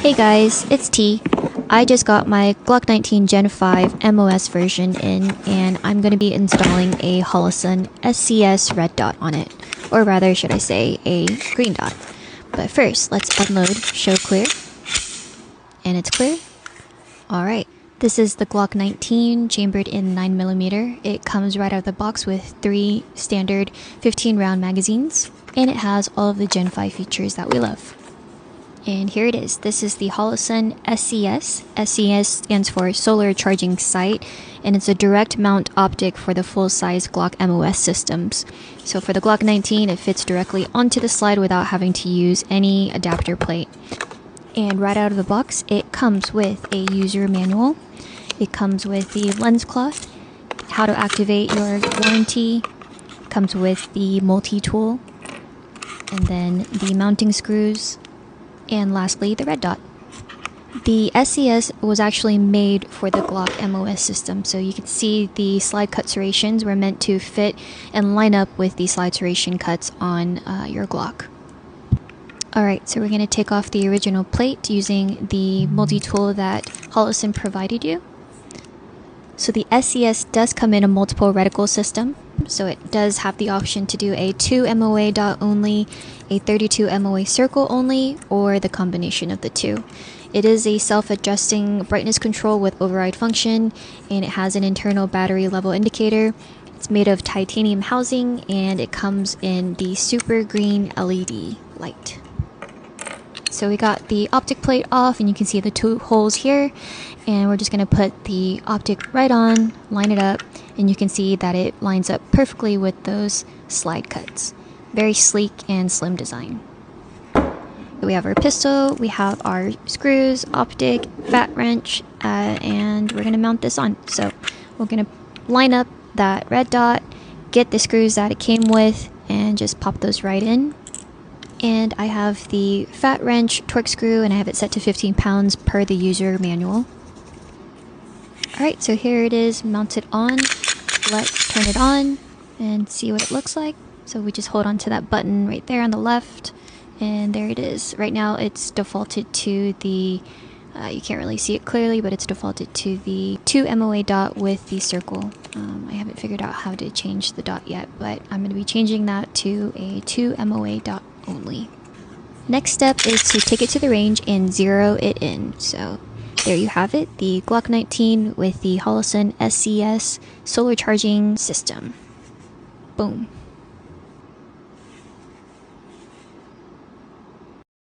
Hey guys, it's T. I just got my Glock19 Gen5 MOS version in, and I'm going to be installing a Holosun SCS red dot on it. Or rather, should I say, a green dot. But first, let's unload show clear. And it's clear. Alright, this is the Glock19 chambered in 9mm. It comes right out of the box with 3 standard 15 round magazines, and it has all of the Gen5 features that we love. And here it is. This is the Holosun SCS. SCS stands for Solar Charging Sight, and it's a direct mount optic for the full-size Glock MOS systems. So for the Glock19, it fits directly onto the slide without having to use any adapter plate. And right out of the box, it comes with a user manual. It comes with the lens cloth, how to activate your warranty, comes with the multi-tool, and then the mounting screws, and lastly, the red dot. The SCS was actually made for the Glock MOS system, so you can see the slide cut serrations were meant to fit and line up with the slide serration cuts on your Glock. Alright, so we're going to take off the original plate using the multi-tool that Holosun provided you. So the SCS does come in a multiple reticle system, so it does have the option to do a 2 MOA dot only, a 32 MOA circle only, or the combination of the two. It is a self-adjusting brightness control with override function, and it has an internal battery level indicator. It's made of titanium housing, and it comes in the super green LED light. So we got the optic plate off, and you can see the 2 holes here, and we're just going to put the optic right on, line it up, and you can see that it lines up perfectly with those slide cuts. Very sleek and slim design. We have our pistol, we have our screws, optic, fat wrench, and we're going to mount this on. So we're going to line up that red dot, get the screws that it came with, and just pop those right in. And I have the fat wrench torque screw, and I have it set to 15 pounds per the user manual. Alright, so here it is mounted on. Let's turn it on and see what it looks like. So we just hold on to that button right there on the left, and there it is. Right now it's defaulted to the, you can't really see it clearly, but it's defaulted to the 2 MOA dot with the circle. I haven't figured out how to change the dot yet, but I'm going to be changing that to a 2 MOA dot only. Next step is to take it to the range and zero it in. So there you have it, the Glock19 with the Holosun SCS solar charging system. Boom.